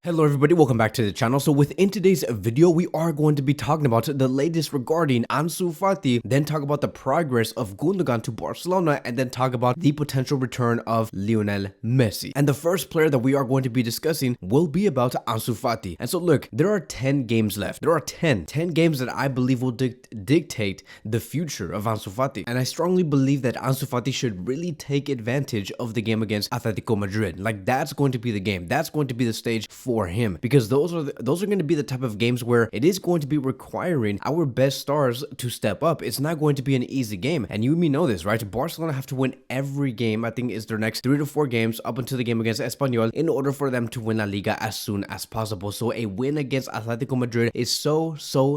Hello everybody, welcome back to the channel. So within today's video, we are going to be talking about the latest regarding Ansu Fati, then talk about the progress of Gundogan to Barcelona, and then talk about the potential return of Lionel Messi. And the first player that we are going to be discussing will be about Ansu Fati. And so look, there are 10 games left. There are 10 games that I believe will dictate the future of Ansu Fati. And I strongly believe that Ansu Fati should really take advantage of the game against Atletico Madrid. Like that's going to be the game. That's going to be the stage for him, because those are going to be the type of games where it is going to be requiring our best stars to step up. It's not going to be an easy game, and you and me know this, right? Barcelona have to win every game. I think is their next 3 to 4 games up until the game against Espanyol in order for them to win La Liga as soon as possible. So a win against Atletico Madrid is so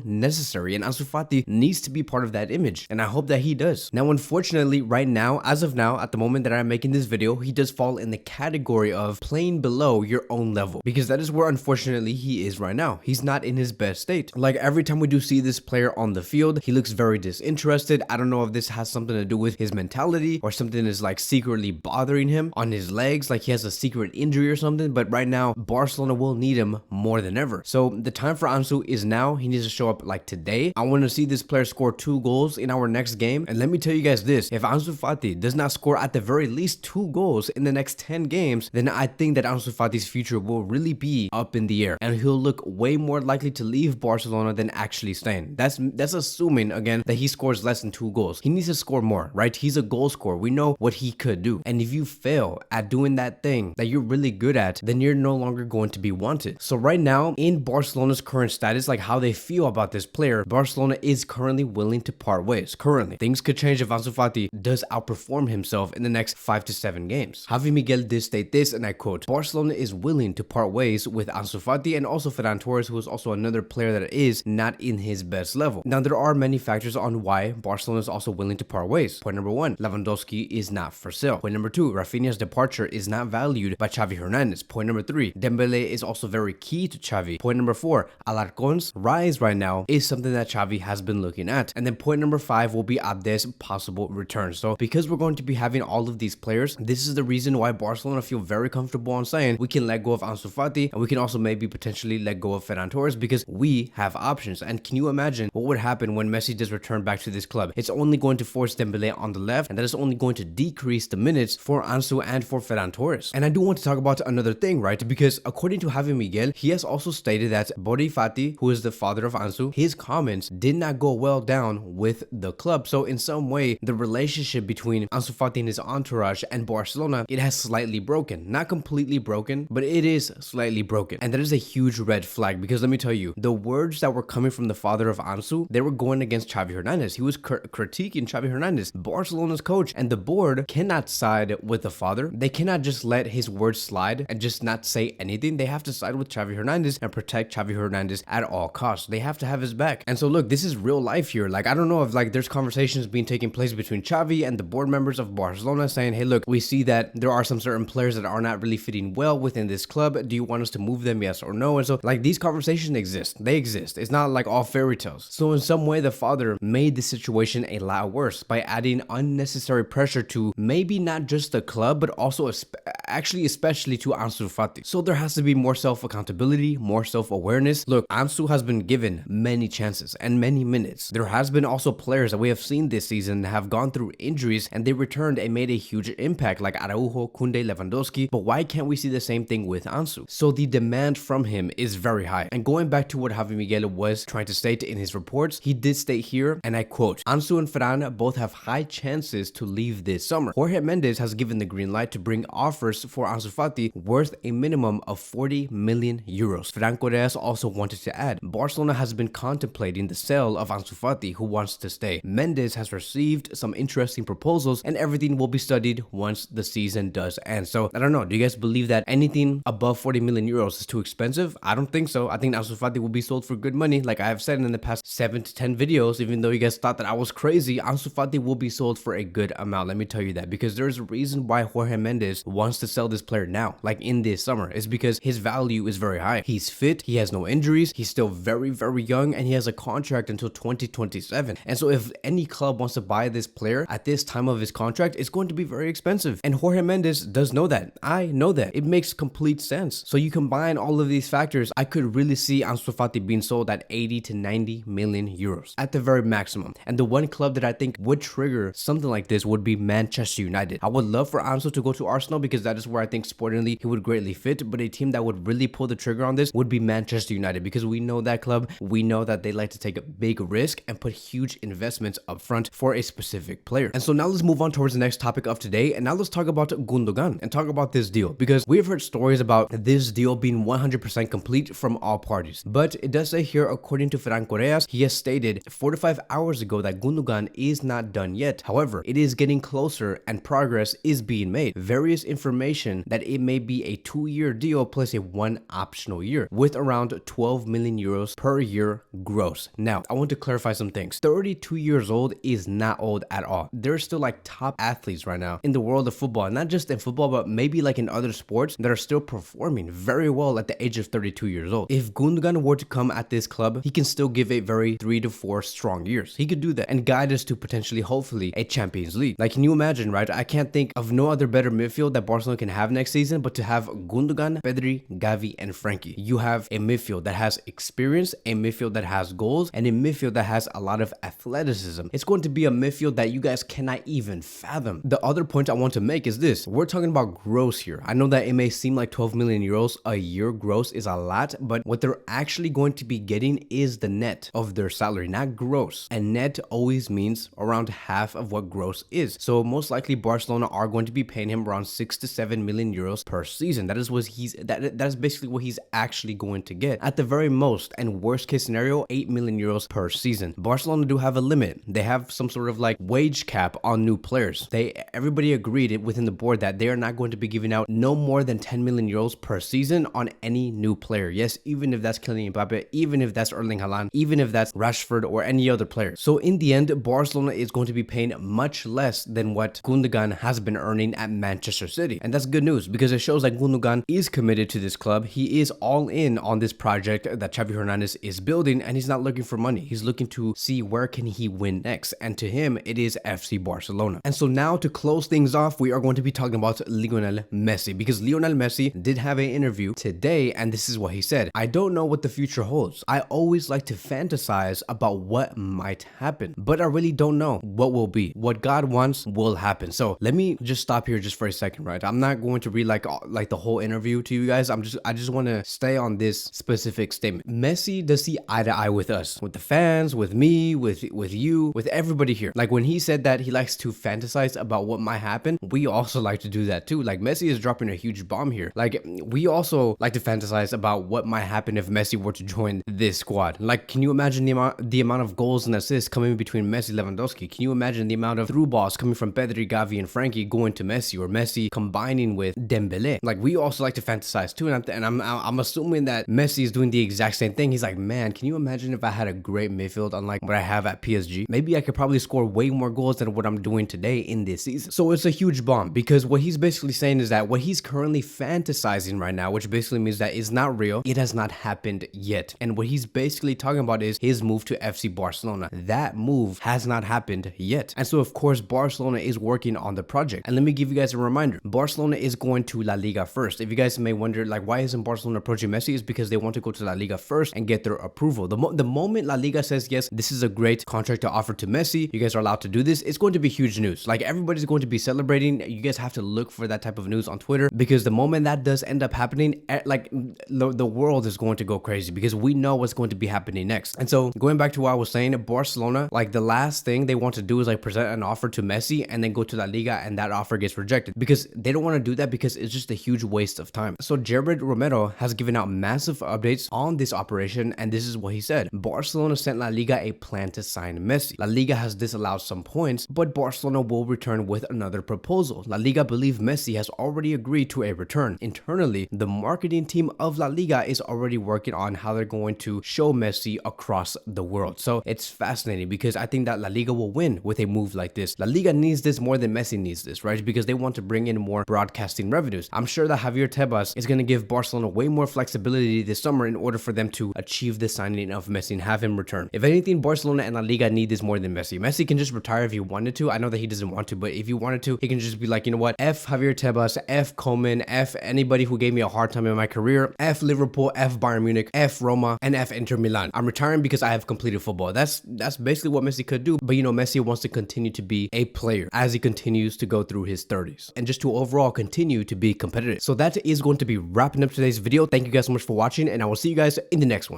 necessary, and Ansu Fati needs to be part of that image, and I hope that he does. Now, unfortunately, right now, as of now, at the moment that I'm making this video, he does fall in the category of playing below your own level, because that is where unfortunately he is right now. He's not in his best state. Like every time we do see this player on the field, he looks very disinterested. I don't know if this has something to do with his mentality or something is like secretly bothering him on his legs, like he has a secret injury or something. But right now, Barcelona will need him more than ever. So the time for Ansu is now. He needs to show up like today. I want to see this player score 2 goals in our next game. And let me tell you guys this, if Ansu Fati does not score at the very least 2 goals in the next 10 games, then I think that Ansu Fati's future will really be up in the air, and he'll look way more likely to leave Barcelona than actually staying. That's assuming again that he scores less than 2 goals. He needs to score more, right? He's a goal scorer. We know what he could do, and if you fail at doing that thing that you're really good at, then you're no longer going to be wanted. So right now, in Barcelona's current status, like how they feel about this player, Barcelona is currently willing to part ways. Currently, things could change if Ansu Fati does outperform himself in the next 5 to 7 games. Javi Miguel did state this, and I quote, "Barcelona is willing to part ways with Ansu Fati and also Ferran Torres, who is also another player that is not in his best level." Now, there are many factors on why Barcelona is also willing to part ways. Point number 1, Lewandowski is not for sale. Point number 2, Rafinha's departure is not valued by Xavi Hernandez. Point number 3, Dembele is also very key to Xavi. Point number 4, Alarcon's rise right now is something that Xavi has been looking at. And then point number 5 will be Abde's possible return. So because we're going to be having all of these players, this is the reason why Barcelona feel very comfortable on saying we can let go of Ansu Fati, and we can also maybe potentially let go of Ferran Torres, because we have options. And can you imagine what would happen when Messi does return back to this club? It's only going to force Dembele on the left, and that is only going to decrease the minutes for Ansu and for Ferran Torres. And I do want to talk about another thing, right? Because according to Javi Miguel, he has also stated that Fati, who is the father of Ansu, his comments did not go well down with the club. So in some way, the relationship between Ansu Fati and his entourage and Barcelona, it has slightly broken. Not completely broken, but it is slightly broken. And that is a huge red flag, because let me tell you, the words that were coming from the father of Ansu, they were going against Xavi Hernandez. He was critiquing Xavi Hernandez, Barcelona's coach, and the board cannot side with the father. They cannot just let his words slide and just not say anything. They have to side with Xavi Hernandez and protect Xavi Hernandez at all costs. They have to have his back. And so look, this is real life here. Like, I don't know if like there's conversations being taking place between Xavi and the board members of Barcelona saying, hey, look, we see that there are some certain players that are not really fitting well within this club. Do you want us to move them, yes or no? And so like these conversations exist. They exist. It's not like all fairy tales. So in some way, the father made the situation a lot worse by adding unnecessary pressure to maybe not just the club, but also especially to Ansu Fati. So there has to be more self-accountability, more self-awareness. Look, Ansu has been given many chances and many minutes. There has been also players that we have seen this season have gone through injuries and they returned and made a huge impact, like Araujo, Koundé, Lewandowski. But why can't we see the same thing with Ansu? So the demand from him is very high. And going back to what Javi Miguel was trying to state in his reports, he did state here, and I quote, "Ansu and Ferran both have high chances to leave this summer. Jorge Mendes has given the green light to bring offers for Ansu Fati worth a minimum of 40 million euros. Ferran Torres also wanted to add, Barcelona has been contemplating the sale of Ansu Fati, who wants to stay. Mendes has received some interesting proposals, and everything will be studied once the season does end." So I don't know, do you guys believe that anything above 40 million euros is too expensive? I don't think so. I think Ansu Fati will be sold for good money. Like I have said in the past 7 to 10 videos, even though you guys thought that I was crazy, Ansu Fati will be sold for a good amount. Let me tell you that, because there's a reason why Jorge Mendes wants to sell this player now, like in this summer. It's because his value is very high. He's fit, he has no injuries, he's still very young, and he has a contract until 2027. And so if any club wants to buy this player at this time of his contract, it's going to be very expensive. And Jorge Mendes does know that. I know that. It makes complete sense. So you you combine all of these factors, I could really see Ansu Fati being sold at 80 to 90 million euros at the very maximum. And the one club that I think would trigger something like this would be Manchester United. I would love for Ansu to go to Arsenal because that is where I think sportingly he would greatly fit, but a team that would really pull the trigger on this would be Manchester United, because we know that club, we know that they like to take a big risk and put huge investments up front for a specific player. And so now let's move on towards the next topic of today, and now let's talk about Gundogan and talk about this deal, because we've heard stories about this deal being 100% complete from all parties. But it does say here, according to Franco Reyes, he has stated 45 hours ago that Gundogan is not done yet. However, it is getting closer and progress is being made. Various information that it may be a 2-year deal plus a 1 optional year with around 12 million euros per year gross. Now, I want to clarify some things. 32 years old is not old at all. There's still like top athletes right now in the world of football, and not just in football, but maybe like in other sports that are still performing very well at the age of 32 years old. If Gundogan were to come at this club, he can still give a very 3 to 4 strong years. He could do that and guide us to potentially, hopefully, a Champions League. Like, can you imagine, right? I can't think of no other better midfield that Barcelona can have next season, but to have Gundogan, Pedri, Gavi, and Frankie. You have a midfield that has experience, a midfield that has goals, and a midfield that has a lot of athleticism. It's going to be a midfield that you guys cannot even fathom. The other point I want to make is this. We're talking about gross here. I know that it may seem like 12 million euros a year gross is a lot, but what they're actually going to be getting is the net of their salary, not gross. And net always means around half of what gross is. So most likely Barcelona are going to be paying him around 6 to 7 million euros per season. That is what that is basically what he's actually going to get. At the very most and worst case scenario, 8 million euros per season. Barcelona do have a limit. They have some sort of like wage cap on new players. Everybody agreed within the board that they are not going to be giving out no more than 10 million euros per season on any new player. Yes, even if that's Kylian Mbappe, even if that's Erling Haaland, even if that's Rashford or any other player. So in the end, Barcelona is going to be paying much less than what Gundogan has been earning at Manchester City. And that's good news because it shows that Gundogan is committed to this club. He is all in on this project that Xavi Hernandez is building, and he's not looking for money. He's looking to see where can he win next. And to him, it is FC Barcelona. And so now to close things off, we are going to be talking about Lionel Messi, because Lionel Messi did have an interview today, and this is what he said. I don't know what the future holds. I always like to fantasize about what might happen, but I really don't know what will be. What God wants will happen. So let me just stop here just for a second, right? I'm not going to read like the whole interview to you guys. I just want to stay on this specific statement. Messi does see eye to eye with us, with the fans, with me, with you, with everybody here. Like when he said that he likes to fantasize about what might happen, we also like to do that too. Like Messi is dropping a huge bomb here. Like we also like to fantasize about what might happen if Messi were to join this squad. Like, can you imagine the amount of goals and assists coming between Messi and Lewandowski? Can you imagine the amount of through balls coming from Pedri, Gavi, and Frankie going to Messi, or Messi combining with Dembele? Like we also like to fantasize too, and I'm assuming that Messi is doing the exact same thing. He's like, man, can you imagine if I had a great midfield unlike what I have at PSG? Maybe I could probably score way more goals than what I'm doing today in this season. So it's a huge bomb, because what he's basically saying is that what he's currently fantasizing right now, which basically means that it's not real, it has not happened yet. And what he's basically talking about is his move to FC Barcelona. That move has not happened yet. And so of course Barcelona is working on the project. And let me give you guys a reminder. Barcelona is going to La Liga first. If you guys may wonder, like, why isn't Barcelona approaching Messi? Is because they want to go to La Liga first and get their approval. The moment La Liga says, yes, this is a great contract to offer to Messi, you guys are allowed to do this, it's going to be huge news. Like everybody's going to be celebrating. You guys have to look for that type of news on Twitter, because the moment that does end up happening, like the world is going to go crazy, because we know what's going to be happening next. And so going back to what I was saying, Barcelona, like the last thing they want to do is like present an offer to Messi and then go to La Liga and that offer gets rejected, because they don't want to do that, because it's just a huge waste of time. So Jared Romero has given out massive updates on this operation, and this is what he said. Barcelona sent La Liga a plan to sign Messi. La Liga has disallowed some points, but Barcelona will return with another proposal. La Liga believe Messi has already agreed to a return. Internally, the marketing team of La Liga is already working on how they're going to show Messi across the world. So it's fascinating, because I think that La Liga will win with a move like this. La Liga needs this more than Messi needs this, right? Because they want to bring in more broadcasting revenues. I'm sure that Javier Tebas is going to give Barcelona way more flexibility this summer in order for them to achieve the signing of Messi and have him return. If anything, Barcelona and La Liga need this more than Messi. Messi can just retire if he wanted to. I know that he doesn't want to, but if he wanted to, he can just be like, you know what? F Javier Tebas, F Coleman, F anybody who gave me a hard hard time in my career. F Liverpool, F Bayern Munich, F Roma, and F Inter Milan. I'm retiring because I have completed football. That's basically what Messi could do. But you know, Messi wants to continue to be a player as he continues to go through his 30s and just to overall continue to be competitive. So that is going to be wrapping up today's video. Thank you guys so much for watching, and I will see you guys in the next one.